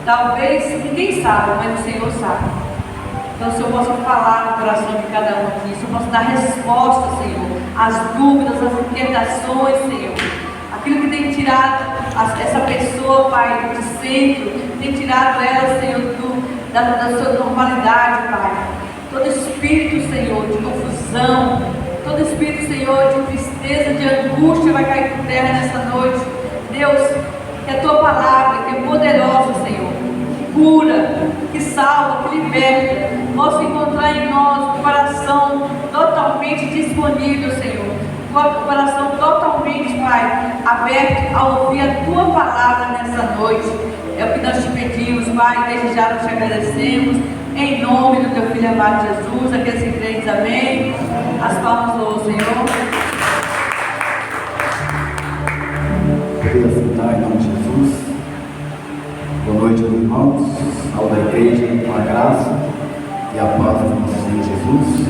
Talvez ninguém sabe, mas o Senhor sabe. Então, se eu posso falar no coração de cada um aqui, se eu posso dar resposta, Senhor, às dúvidas, às inquietações, Senhor, aquilo que tem tirado essa pessoa, Pai, de centro, tem tirado ela, Senhor, da sua normalidade, Pai. Todo espírito, Senhor, de confusão, todo espírito, Senhor, de tristeza, de angústia vai cair por terra nessa noite. Deus, que a tua palavra, que é poderosa, Senhor, que cura, que salva, que liberta, possa encontrar em nós um coração totalmente disponível, Senhor, um coração totalmente, Pai, aberto a ouvir a tua palavra nessa noite. É o que nós te pedimos, Pai, desde já nós te agradecemos, em nome do teu Filho amado Jesus. Aqueles que creem, amém. As palmas do Senhor. Queria sentar em nome de Jesus. Boa noite, meus irmãos. Saúde da igreja, com a graça e a paz do nosso Senhor Jesus.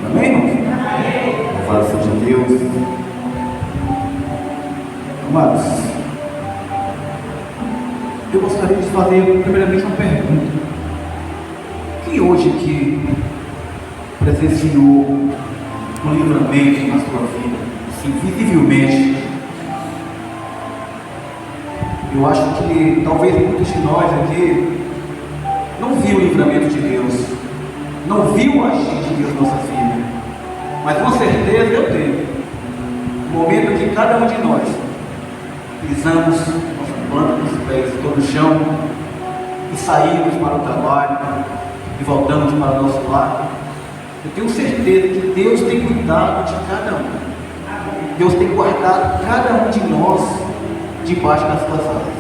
Amém, irmãos? Amém. Louvado seja Deus. Amados, eu gostaria de fazer primeiramente uma pergunta. Quem hoje aqui presenciou um livramento na sua vida, assim, visivelmente? Eu acho que talvez muitos de nós aqui não viu o livramento de Deus, não viu o agir de Deus na nossa vida, mas com certeza eu tenho. No momento que cada um de nós pisamos nossa planta dos pés todo o chão e saímos para o trabalho e voltamos para o nosso lar, eu tenho certeza que Deus tem cuidado de cada um. Deus tem guardado cada um de nós debaixo das suas asas.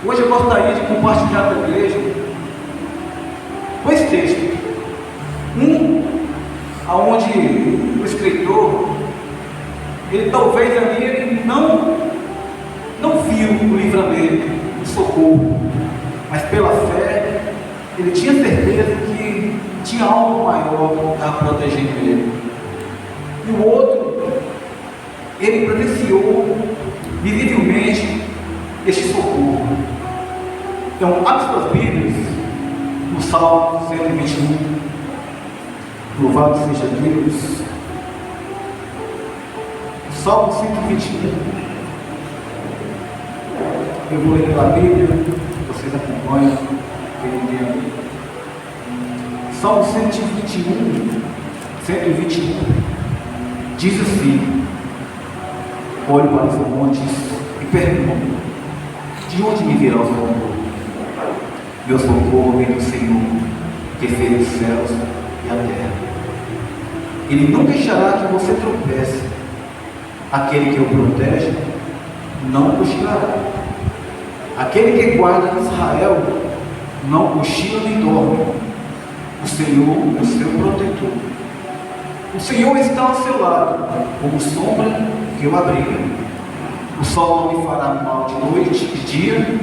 Hoje eu gostaria de compartilhar com a igreja dois textos. Um, aonde o escritor, ele talvez ali ele não viu o livramento, o socorro, mas pela fé, ele tinha certeza que tinha algo maior para protegendo ele. E o outro, ele presenciou visivelmente este socorro. Então, abre suas Bíblias no Salmo 121. Louvado seja Deus. Salmo 121. Eu vou ler pela Bíblia, vocês acompanham, quem lê. Salmo 121, 121, diz assim: olho para os montes e pergunto, de onde me virá o socorro? Meu socorro vem do Senhor, que fez os céus e a terra. Ele não deixará que você tropece. Aquele que o protege não cochilará. Aquele que guarda Israel não cochila nem dorme. O Senhor é o seu protetor. O Senhor está ao seu lado, como sombra que o abriga. O sol não lhe fará mal de noite e dia,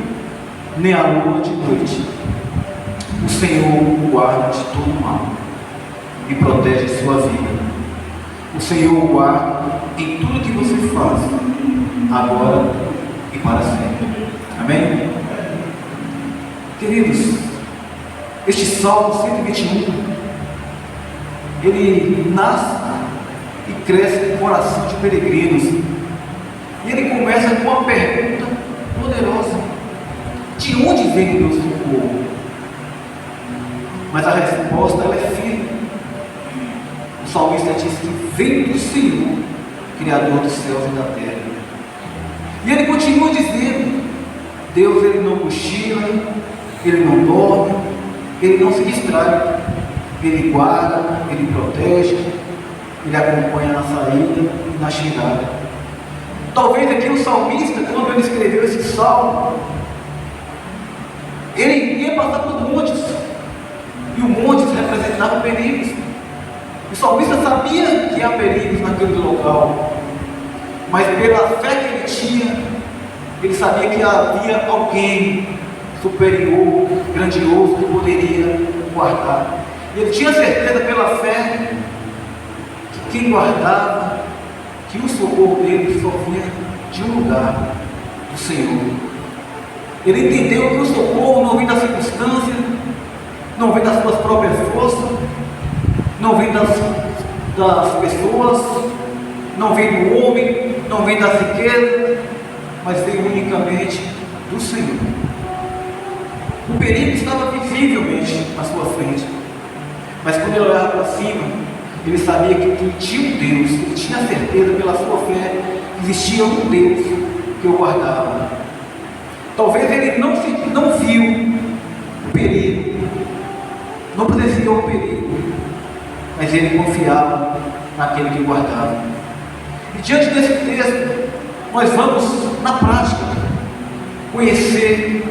nem a lua de noite. O Senhor o guarda de todo mal e protege sua vida. O Senhor o guarda em tudo que você faz, agora e para sempre. Amém? Queridos, este Salmo 121, ele nasce e cresce no coração de peregrinos. E ele começa com uma pergunta poderosa: de onde vem o meu socorro? Mas a resposta ela é firme. O salmista diz que vem do Senhor, Criador dos céus e da terra. E ele continua dizendo: Deus, ele não cochila, ele não dorme, ele não se distrai, ele guarda, ele protege, ele acompanha na saída e na chegada. Talvez aqui o salmista, quando ele escreveu esse salmo, ele ia passar por montes, e os montes representavam perigos. O salmista sabia que há perigos naquele local, mas pela fé que ele tinha, ele sabia que havia alguém superior, grandioso, que poderia guardar. E ele tinha certeza pela fé que quem guardava, que o socorro dele só vinha de um lugar, do Senhor. Ele entendeu que o socorro não vem da circunstância, não vem das suas próprias forças, não vem das pessoas, não vem do homem, não vem das riquezas, mas vem unicamente do Senhor. O perigo estava visivelmente à sua frente, mas quando ele olhava para cima, ele sabia que tinha um Deus, ele tinha certeza pela sua fé que existia um Deus que o guardava. Talvez ele não viu o perigo, não presenciou o perigo, mas ele confiava naquele que guardava. E diante desse texto, nós vamos, na prática, conhecer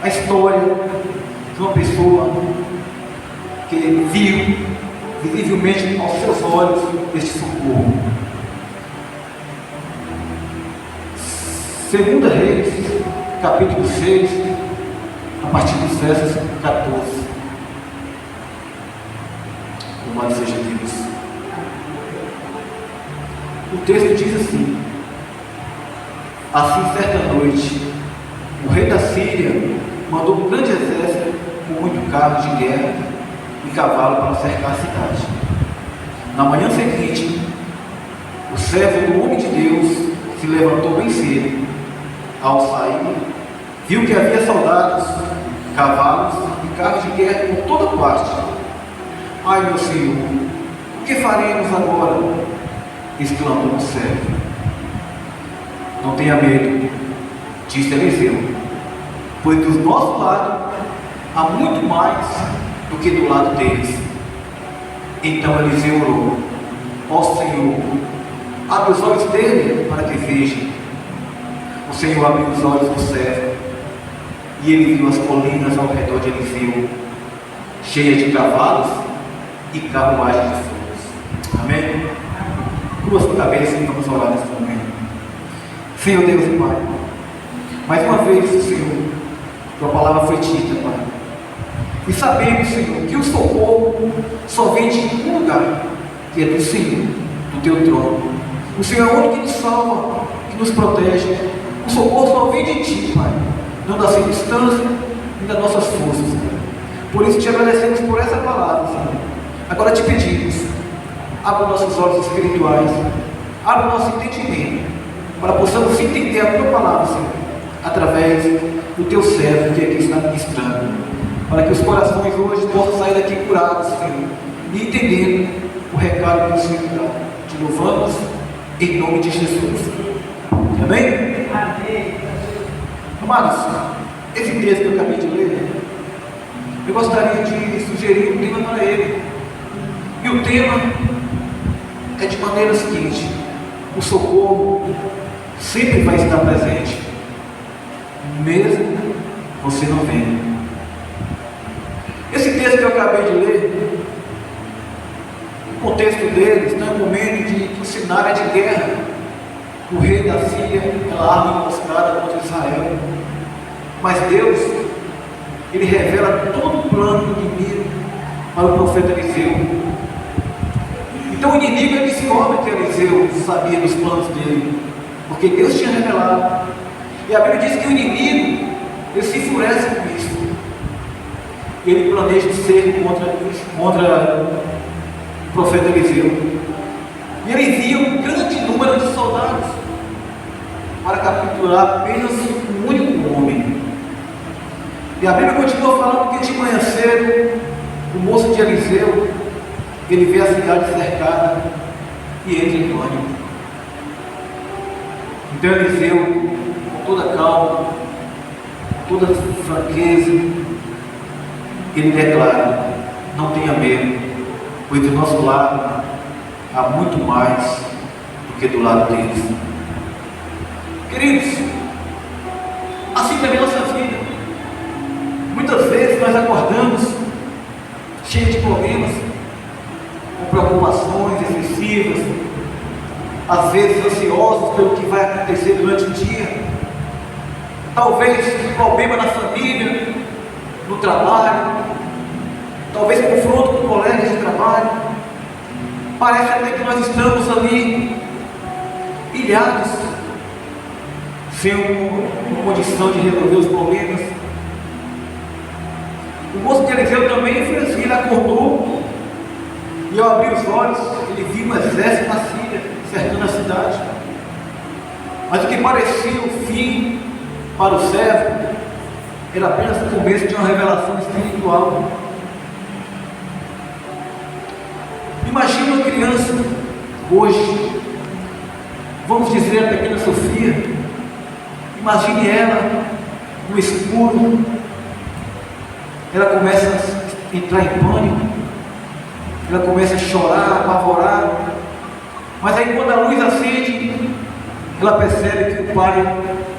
a história de uma pessoa que viu visivelmente aos seus olhos este socorro. 2 Reis, capítulo 6, a partir dos versos 14. Louvado seja Deus. O texto diz assim: assim, certa noite, o rei da Síria mandou um grande exército com muito carro de guerra e cavalo para cercar a cidade. Na manhã seguinte, o servo do homem de Deus se levantou bem cedo. Ao sair, viu que havia soldados, cavalos e carros de guerra por toda parte. Ai, meu Senhor, o que faremos agora? Exclamou o servo. Não tenha medo, disse Eliseu, pois do nosso lado há muito mais do que do lado deles. Então Eliseu orou: ó Senhor, abre os olhos dele para que veja. O Senhor abriu os olhos do servo, e ele viu as colinas ao redor de Eliseu, cheias de cavalos e carruagens de fogo. Amém? Curva sua cabeça e vamos orar nesse momento. Senhor Deus e Pai, mais uma vez, Senhor, tua palavra foi dita, Pai. E sabemos, Senhor, que o socorro só vem de um lugar, que é do Senhor, do teu trono. O Senhor é o único que nos salva, que nos protege. O socorro só vem de ti, Pai, não da circunstância e das nossas forças, Pai. Por isso te agradecemos por essa palavra, Senhor. Agora te pedimos, abra nossos olhos espirituais, abra o nosso entendimento, para possamos entender a tua palavra, Senhor, através do teu servo que aqui está ministrando, para que os corações hoje possam sair daqui curados, Senhor, e entendendo o recado que o Senhor dá. Te louvamos em nome de Jesus. Amém? Amém. Amados, esse texto que eu acabei de ler, eu gostaria de sugerir um tema para ele. E o tema é de maneira seguinte: o socorro sempre vai estar presente, mesmo você não vendo. Esse texto que eu acabei de ler, o contexto dele está no momento de que o cenário é de guerra. O rei da Síria, aquela arma emboscada contra Israel. Mas Deus, Ele revela todo o plano do inimigo para o profeta Eliseu. Então o inimigo ele descobre que Eliseu sabia dos planos dele, porque Deus tinha revelado. E a Bíblia diz que o inimigo, ele se enfurece com isso. Ele planeja um cerco contra o profeta Eliseu. E ele envia um grande número de soldados para capturar apenas um único homem. E a Bíblia continua falando que de manhã cedo, o moço de Eliseu, ele vê a cidade cercada e entra em pânico. Então Eliseu, com toda calma, com toda franqueza, ele declara: não tenha medo, pois do nosso lado há muito mais do que do lado deles. Queridos, assim também a nossa vida. Muitas vezes nós acordamos cheios de problemas, com preocupações excessivas, às vezes ansiosos pelo que vai acontecer durante o dia. Talvez problema na família, no trabalho, talvez confronto com colegas de trabalho. Parece até que nós estamos ali ilhados, sem uma condição de resolver os problemas. O moço de Eliseu também foi assim. Ele acordou e ao abrir os olhos, ele viu um exército na Síria cercando a cidade. Mas o que parecia o fim para o servo era apenas o começo de uma revelação espiritual. Imagine uma criança hoje, vamos dizer a pequena Sofia. Imagine ela no escuro. Ela começa a entrar em pânico, ela começa a chorar, apavorar. Mas aí quando a luz acende, ela percebe que o pai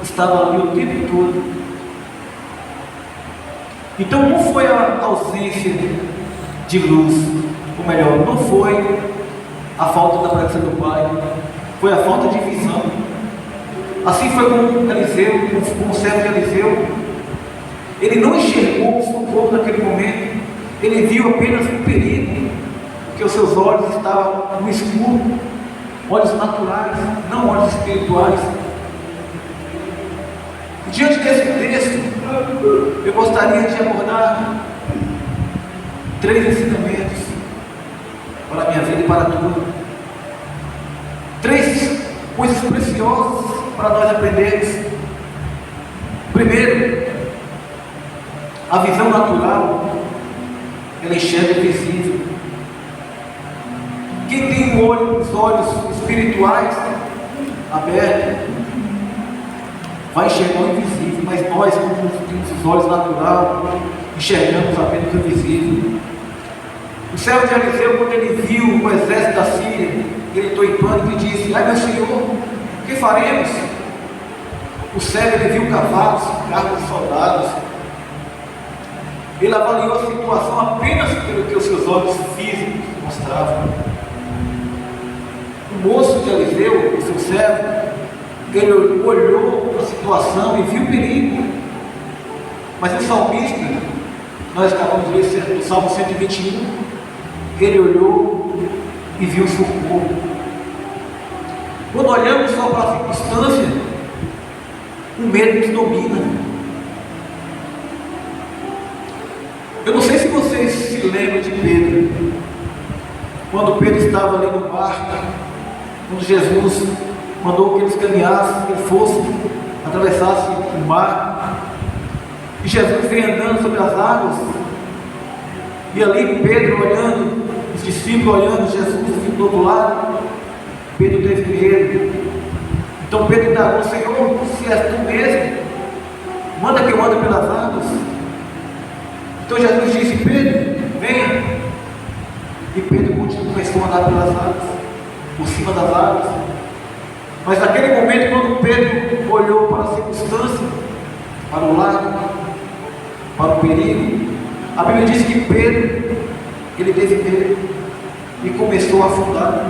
estava ali o tempo todo. Então não foi a ausência de luz, ou melhor, não foi a falta da presença do pai, foi a falta de visão. Assim foi com Eliseu, com o servo de Eliseu. Ele não enxergou o socorro naquele momento, ele viu apenas o perigo, porque os seus olhos estavam no escuro, olhos naturais, não olhos espirituais. E diante desse texto, eu gostaria de abordar 3 ensinamentos para a minha vida e para tudo. 3 coisas preciosas para nós aprendermos. Primeiro, a visão natural, ela enxerga o visível. Quem tem os olhos espirituais abertos, vai enxergar o invisível. Mas nós, como temos os olhos naturais, enxergamos apenas o visível. O servo de Eliseu, quando ele viu o exército da Síria, ele entrou em pânico e disse: ai meu Senhor, o que faremos? O servo, ele viu cavalos, carros de soldados. Ele avaliou a situação apenas pelo que os seus olhos físicos mostravam. O moço de Eliseu, o seu servo, ele olhou a situação e viu o perigo. Mas o salmista, nós acabamos de ler no Salmo 121, ele olhou e viu o socorro. Quando olhamos só para a circunstância, o medo nos domina. Eu não sei se vocês se lembram de Pedro, quando Pedro estava ali no barco, quando Jesus mandou que eles caminhassem, que fossem, atravessassem o mar, e Jesus veio andando sobre as águas, e ali Pedro olhando os discípulos olhando Jesus vindo do outro lado, Pedro teve medo. Então Pedro indagou: Senhor, se és tu mesmo, manda que eu ande pelas águas. Então Jesus disse: Pedro, venha. E Pedro começou a andar pelas águas, por cima das águas. Mas naquele momento, quando Pedro olhou para a circunstância, para o lado, para o perigo, a Bíblia diz que Pedro, ele teve medo e começou a afundar.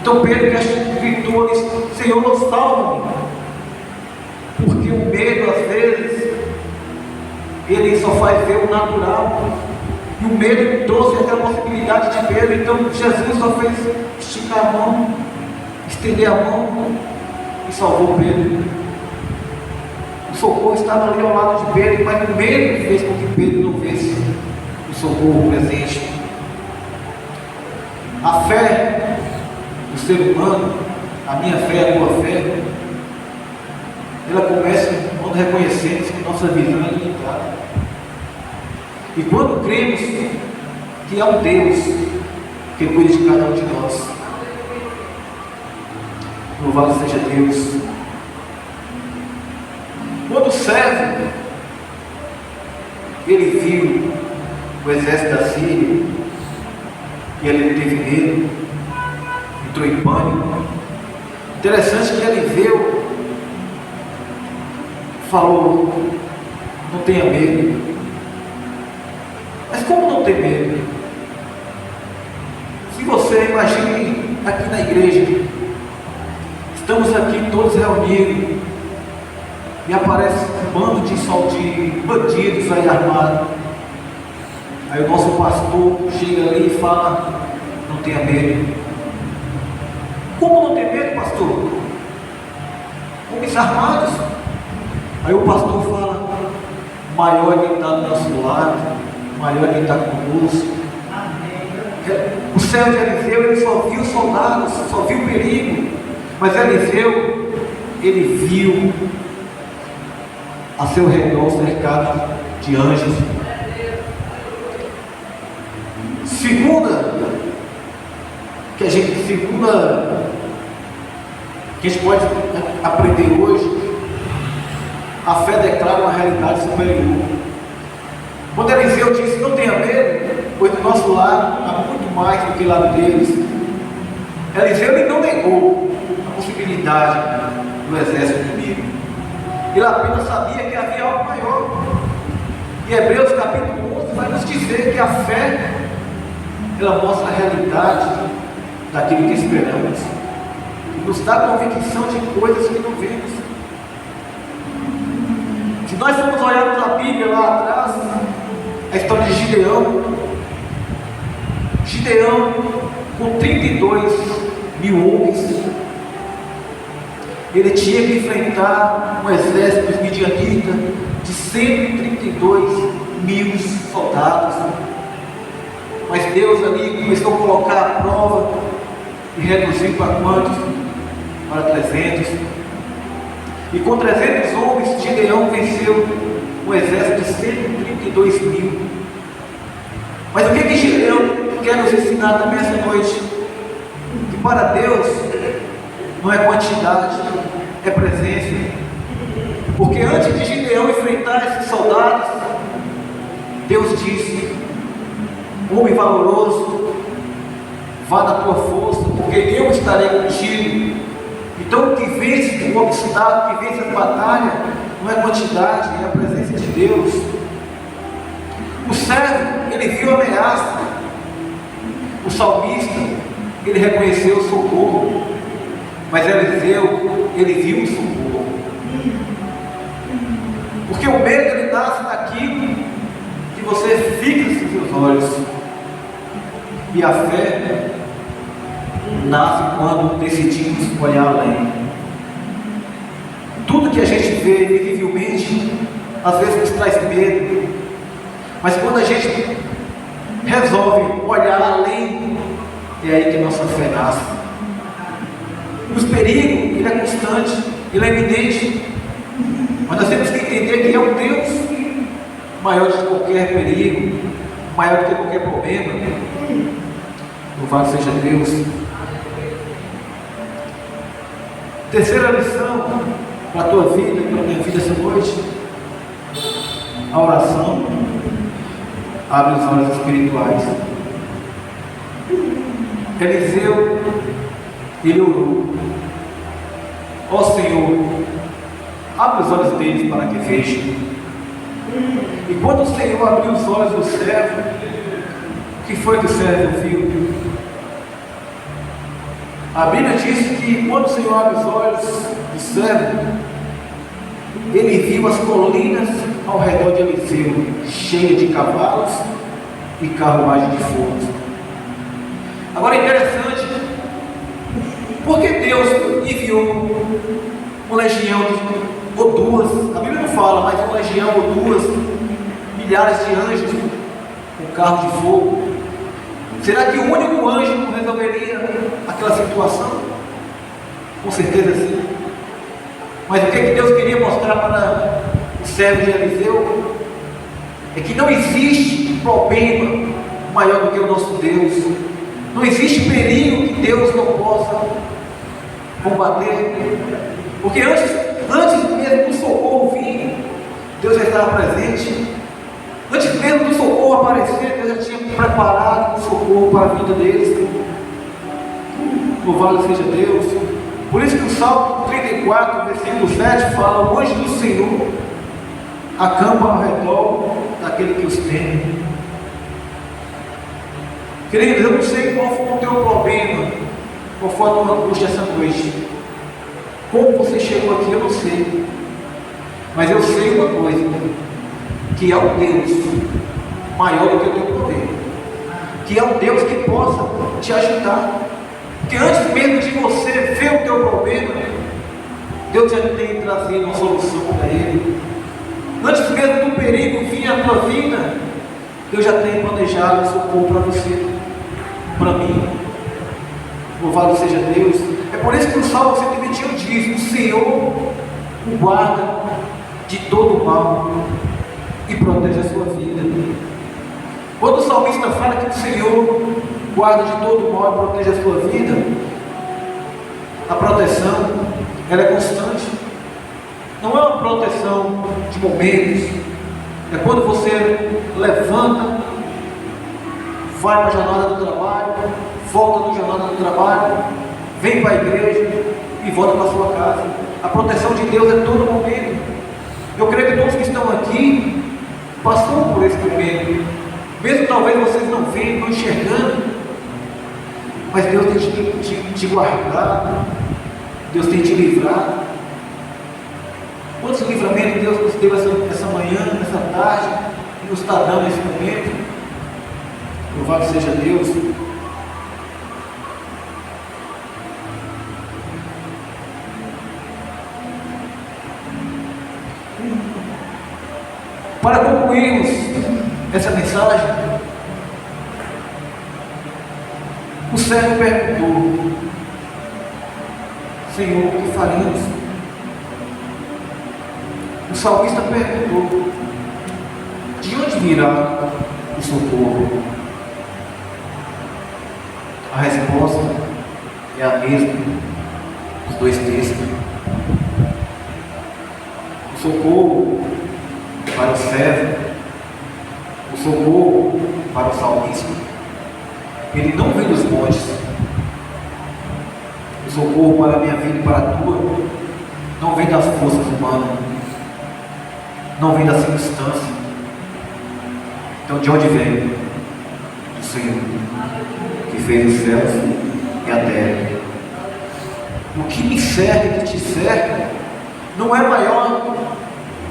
Então Pedro gritou: Senhor, salva-me. Porque o medo, às vezes, ele só faz ver o natural. E o medo trouxe aquela possibilidade de Pedro. Então Jesus só fez esticar a mão, estender a mão e salvou Pedro. O socorro estava ali ao lado de Pedro, mas o medo fez com que Pedro não visse o socorro presente. A fé do ser humano, a minha fé, a tua fé, ela começa quando reconhecemos que nossa visão é limitada. E quando cremos que há um Deus que cuida de cada um de nós. Louvado seja Deus. Quando o servo ele viu o exército da Síria e ele teve medo, entrou em pânico. Interessante que Eliseu falou: não tenha medo. Mas como não ter medo? Se você imagine aqui na igreja, estamos aqui todos reunidos e aparece um bando de bandidos aí armados. Aí o nosso pastor chega ali e fala: não tenha medo. Como não ter medo, pastor? Homens armados. Aí o pastor fala: maior é quem está do nosso lado, maior é quem está conosco. O céu de Eliseu, ele só viu soldados, só viu perigo. Mas Eliseu, ele viu a seu redor cercado de anjos. Segunda que a gente pode aprender hoje, a fé declara uma realidade superior. Quando Eliseu disse: não tenha medo, pois do nosso lado há muito mais do que do lado deles. Eliseu ele não negou a possibilidade do exército inimigo. Ele apenas sabia que havia algo maior. E Hebreus capítulo 11 vai nos dizer que a fé, ela mostra a realidade daquilo que esperamos. E nos dá convicção de coisas que não vemos. Se nós formos olhar para a Bíblia lá atrás, a história de Gideão, com 32 mil homens, ele tinha que enfrentar um exército dos midianitas de 132 mil soldados. Mas Deus ali começou a colocar a prova e reduziu para quantos? Para 300. E com 300 homens, Gideão venceu um exército de 132 mil. Mas o que Gideão quer nos ensinar também essa noite? Que para Deus não é quantidade, é presença. Porque antes de Gideão enfrentar esses soldados, Deus disse: homem valoroso, vá na tua força, porque eu estarei contigo. Então o que vence o obstáculo, o que vence a batalha, não é quantidade, é a presença de Deus. O servo, ele viu a ameaça. O salmista, ele reconheceu o socorro. Mas Eliseu, ele viu o socorro. Porque o medo, ele nasce daquilo que você fixa os seus olhos. E a fé nasce quando decidimos olhar além. Tudo que a gente vê visivelmente, às vezes nos traz medo. Mas quando a gente resolve olhar além, é aí que a nossa fé nasce. Os perigos, ele é constante, ele é evidente. Mas nós temos que entender que é um Deus maior do que qualquer perigo, maior do que qualquer problema. Louvado seja Deus. Terceira lição para a tua vida e para a minha vida essa noite: a oração abre os olhos espirituais. Eliseu, ele orou: ó Senhor, abre os olhos deles para que vejam. E quando o Senhor abriu os olhos do servo, o que foi que o servo viu? A Bíblia diz que quando o Senhor abre os olhos do servo, ele viu as colinas ao redor de Eliseu, cheias de cavalos e carruagem de fogo. Agora é interessante, porque Deus enviou uma legião ou duas, a Bíblia não fala, mas uma legião ou duas, milhares de anjos com carro de fogo. Será que o único anjo não resolveria aquela situação? Com certeza sim. Mas o que Deus queria mostrar para o servo de Eliseu é que não existe problema maior do que o nosso Deus. Não existe perigo que Deus não possa combater. Porque antes mesmo do socorro vir, Deus já estava presente. Antes mesmo do socorro aparecer, Deus já tinha preparado o socorro para a vida deles. Louvado seja Deus. Por isso que o Salmo 34, versículo 7 fala: o anjo do Senhor acampa ao redor daquele que os teme. Queridos, eu não sei qual foi o teu problema, qual foi a tua angústia essa noite. Como você chegou aqui, eu não sei. Mas eu sei uma coisa: que é um Deus maior do que o teu poder, que é um Deus que possa te ajudar. Porque antes mesmo de você ver o teu problema, Deus já tem trazido uma solução para ele. Antes mesmo do perigo vir à tua vida, Deus já tem planejado um socorro para você, para mim. Louvado seja Deus. É por isso que o Salmo 121 diz: o Senhor o guarda de todo mal e protege a sua vida. Quando o salmista fala que o Senhor guarda de todo mal e protege a sua vida, a proteção, ela é constante. Não é uma proteção de momentos. É quando você levanta, vai para a jornada do trabalho, volta da jornada do trabalho, vem para a igreja e volta para a sua casa. A proteção de Deus é todo momento. Eu creio que todos que estão aqui passou por esse momento, mesmo talvez vocês não vejam, não enxergando, mas Deus tem te guardado, Deus tem te livrado. Quantos livramentos Deus nos deu essa manhã, essa tarde, e nos está dando nesse momento? Louvado seja Deus. Para concluirmos essa mensagem, o servo perguntou: Senhor, o que faremos? O salmista perguntou: de onde virá o socorro? A resposta é a mesma dos dois textos. O socorro para o servo, o socorro para o salmista, ele não vem dos montes. O socorro para a minha vida e para a tua não vem das forças humanas, não vem da circunstância. Então de onde vem? Do Senhor, que fez os céus e a terra. O que me cerca e que te cerca não é maior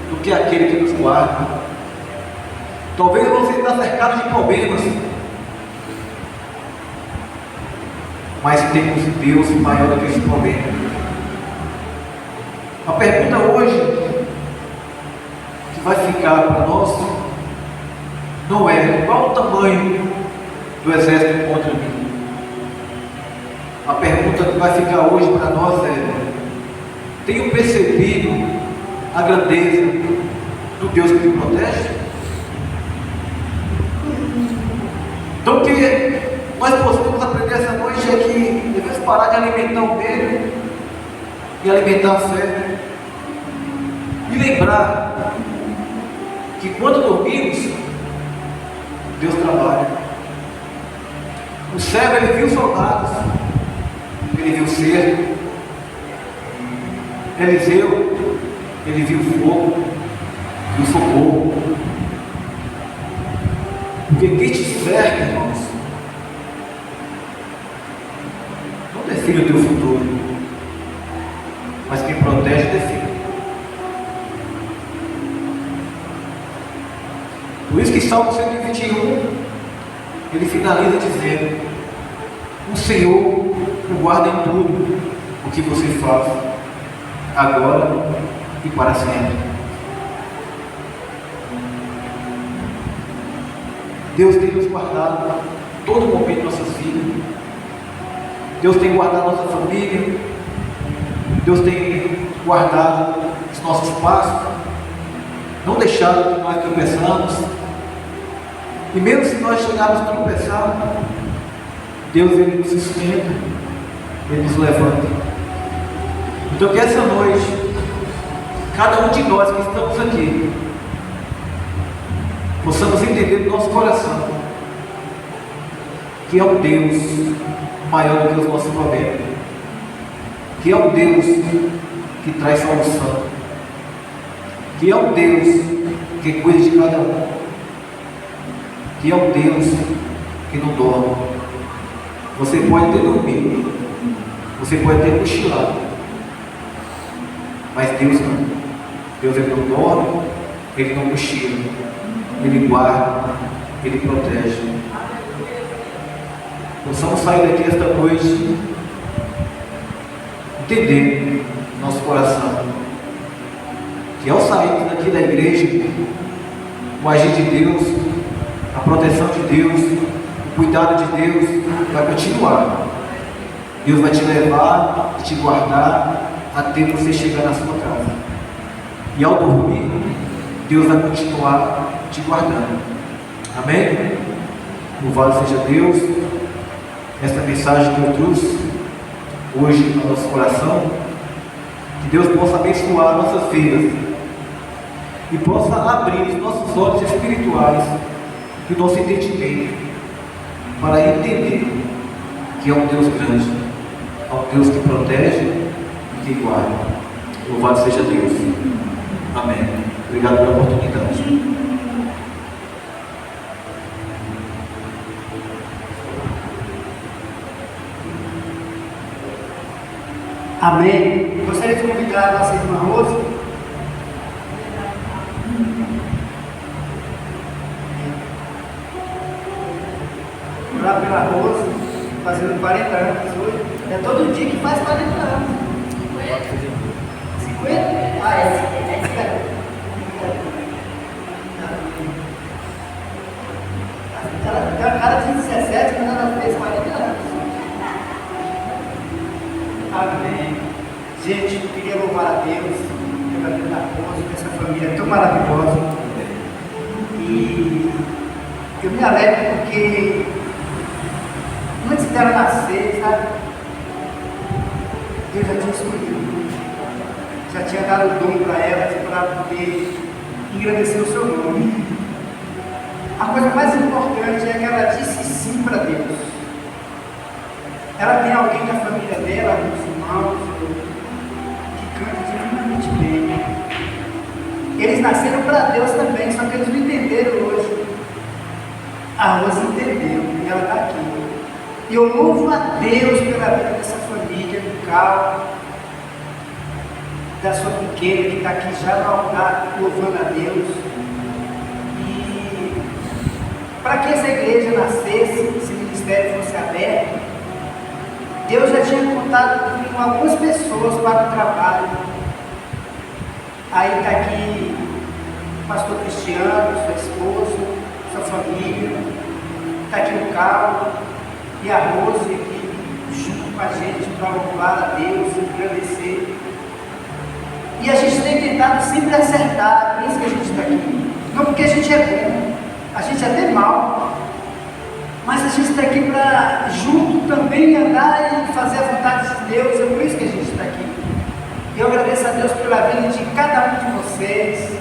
do que aquele que nos guarda. Talvez você está cercado de problemas, mas temos Deus maior do que esse problema. A pergunta hoje que vai ficar para nós não é qual o tamanho do exército contra mim. A pergunta que vai ficar hoje para nós é: tenho percebido a grandeza do Deus que me protege? Então que nós possamos aprender parar de alimentar o medo e alimentar a fé. E lembrar que quando dormimos, Deus trabalha. O cego, ele viu soldados, ele viu cerco. Eliseu, ele viu fogo, viu socorro. Porque quem te cerca, irmãos, não define o teu futuro, mas quem protege, define. Por isso que Salmo 121, ele finaliza dizendo: o Senhor o guarda em tudo o que você faz, agora e para sempre. Deus tem nos guardado todo momento de nossas vidas. Deus tem guardado nossa família. Deus tem guardado os nossos passos, não deixado que nós tropeçamos. E mesmo se nós chegarmos a tropeçar, Deus, ele nos sustenta, ele nos levanta. Então que essa noite, cada um de nós que estamos aqui, possamos entender no nosso coração que é um Deus maior do que os nossos problemas, que é um Deus que traz solução, que é um Deus que cuida de cada um, que é um Deus que não dorme. Você pode ter dormido, você pode ter cochilado, mas Deus não. Deus, ele não dorme, ele não cochila, ele guarda, ele protege. Possamos sair daqui esta noite entender no nosso coração que ao sairmos daqui da igreja, o agir de Deus, a proteção de Deus, o cuidado de Deus vai continuar. Deus vai te levar e te guardar até você chegar na sua casa. E ao dormir, Deus vai continuar te guardando. Amém? Louvado seja Deus. Esta mensagem que eu trouxe hoje no nosso coração, que Deus possa abençoar nossas vidas e possa abrir os nossos olhos espirituais e o nosso entendimento para entender que é um Deus grande, é um Deus que protege e que guarda. Louvado seja Deus. Amém. Obrigado pela oportunidade. Amém. Gostaria de convidar a nossa irmã Rose. Orar pela Rose, fazendo 40 anos hoje. É todo dia que faz 40 anos. 50? Ah, é. Ela tem a cara de 17, mas ela fez 40 anos. Amém. Gente, eu queria louvar a Deus pela vida da Rose, por essa família tão maravilhosa. E eu me alegro porque antes dela nascer, sabe? Deus já tinha escolhido, já tinha dado o dom para ela para poder engrandecer o seu nome. A coisa mais importante é que ela disse sim para Deus. Ela tem alguém da família dela, alguns irmãos, que canta divinamente bem. Eles nasceram para Deus também, só que eles não entenderam hoje. A Rose entendeu e ela está aqui. E eu louvo a Deus pela vida dessa família, do Cal, da sua pequena que está aqui já no altar, louvando a Deus. E para que essa igreja nascesse, esse ministério fosse aberto, Deus já tinha contado com algumas pessoas para o trabalho. Aí está aqui o pastor Cristiano, sua esposa, sua família, está aqui o Carlos e a Rose aqui junto com a gente para louvar a Deus e agradecer. E a gente tem tentado sempre acertar, por isso que a gente está aqui. Não porque a gente é bom, a gente é até mal, mas a gente está aqui para junto também servir, andar e fazer a vontade de Deus. É por isso que a gente está aqui. E eu agradeço a Deus pela vida de cada um de vocês,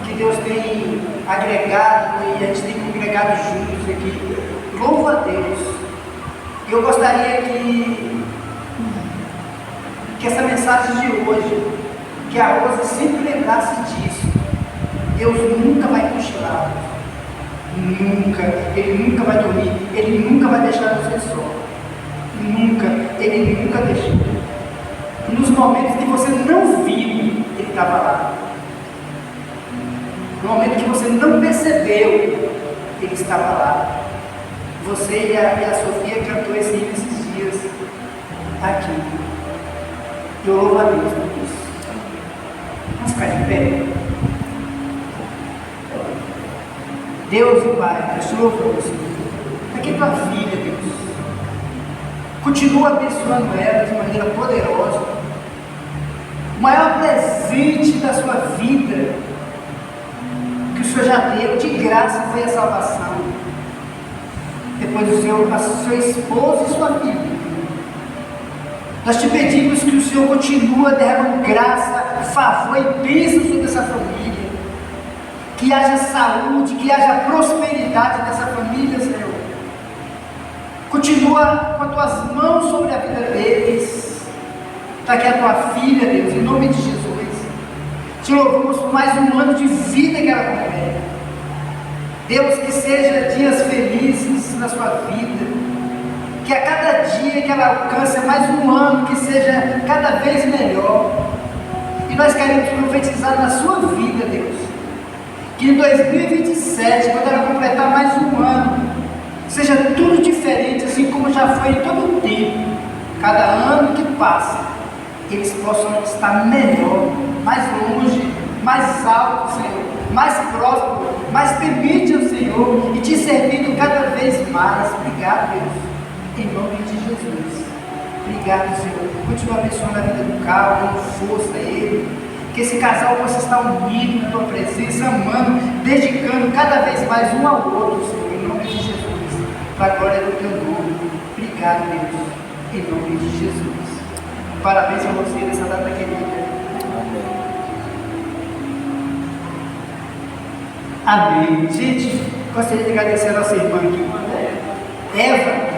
que Deus tem agregado e a gente tem congregado juntos aqui. Louvo a Deus. E eu gostaria que essa mensagem de hoje, que a Rosa sempre lembrasse disso. Deus nunca vai cochilar. Nunca. Ele nunca vai dormir. Ele nunca vai deixar você só. Nunca. Ele nunca deixou. Nos momentos que você não viu, Ele estava lá. No momento que você não percebeu, Ele estava lá. Você e a Sofia cantou esse hino esses dias aqui. Eu louvo a Deus por isso. Vamos ficar de pé. Deus e Pai, eu te louvo por você. Aqui é tua filha, Deus. Continua abençoando ela de maneira poderosa. O maior presente da sua vida que o Senhor já deu de graça foi a salvação. Depois do Senhor, a seu esposo e sua filha. Nós te pedimos que o Senhor continue derramando graça, favor e bênção sobre essa família. Que haja saúde, que haja prosperidade dessa família, Senhor. Continua com as tuas mãos sobre a vida deles. Está aqui a tua filha, Deus, em nome de Jesus. Te louvamos por mais um ano de vida que ela completa. Deus, que seja dias felizes na sua vida. Que a cada dia que ela alcance mais um ano, que seja cada vez melhor. E nós queremos profetizar na sua vida, Deus. Que em 2027, quando ela completar mais um ano, seja tudo diferente, assim como já foi em todo o tempo. Cada ano que passa, eles possam estar melhor, mais longe, mais alto, Senhor, mais próximo, mais temente ao Senhor e te servindo cada vez mais. Obrigado, Deus, em nome de Jesus. Obrigado, Senhor. Continua abençoando a vida do Carlos, dando força a ele. Que esse casal possa estar unido na tua presença, amando, dedicando cada vez mais um ao outro, Senhor, em nome de Jesus, para a glória do teu nome. Obrigado, Deus, em nome de Jesus. Parabéns a você nessa data querida. Amém. Gente, gostaria de agradecer a nossa irmã aqui, Eva.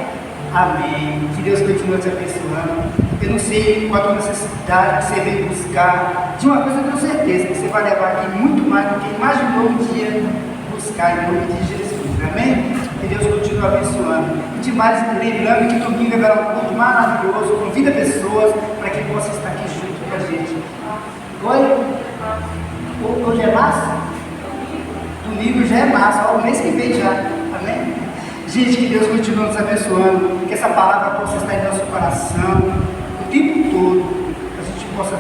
Amém. Que Deus continue te abençoando. Eu não sei qual a tua necessidade que você veio buscar. De uma coisa eu tenho certeza, que você vai levar aqui muito mais do que imaginou um dia buscar, em nome de Jesus. Amém? Que Deus continue abençoando. E demais, lembrando que domingo haverá um culto maravilhoso. Convida pessoas para que possam estar aqui junto com a gente. Oi? Hoje é massa? Domingo já é massa. Ó, o mês que vem já. Amém? Gente, que Deus continue nos abençoando. Que essa palavra possa estar em nosso coração o tempo todo. Que a gente possa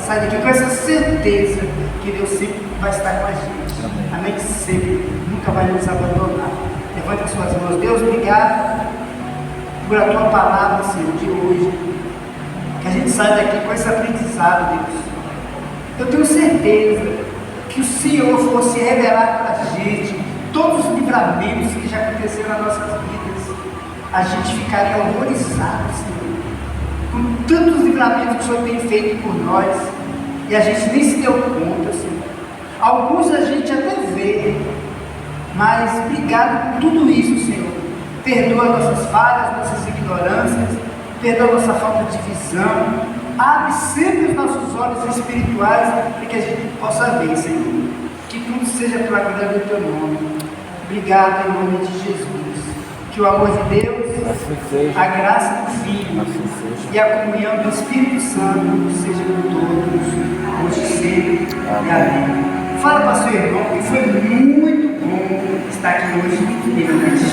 sair daqui com essa certeza que Deus sempre vai estar com a gente. Amém? Sempre. Nunca vai nos abandonar. Levante as suas mãos. Deus, obrigado por a tua palavra, Senhor, de hoje. Que a gente saia daqui com esse aprendizado, Deus. Eu tenho certeza que o Senhor fosse revelar para a gente todos os livramentos que já aconteceram nas nossas vidas. A gente ficaria horrorizado, Senhor, com tantos livramentos que o Senhor tem feito por nós. E a gente nem se deu conta, Senhor. Alguns a gente até vê. Mas obrigado por tudo isso, Senhor. Perdoa nossas falhas, nossas ignorâncias, perdoa nossa falta de visão. Abre sempre os nossos olhos espirituais para que a gente possa ver, Senhor. Que tudo seja para a glória do teu nome. Obrigado em nome de Jesus. Que o amor de Deus, a graça do Filho e a comunhão do Espírito Santo seja com todos, hoje e sempre. E amém. Fala para o seu irmão que foi muito bom estar aqui hoje em nome de Jesus.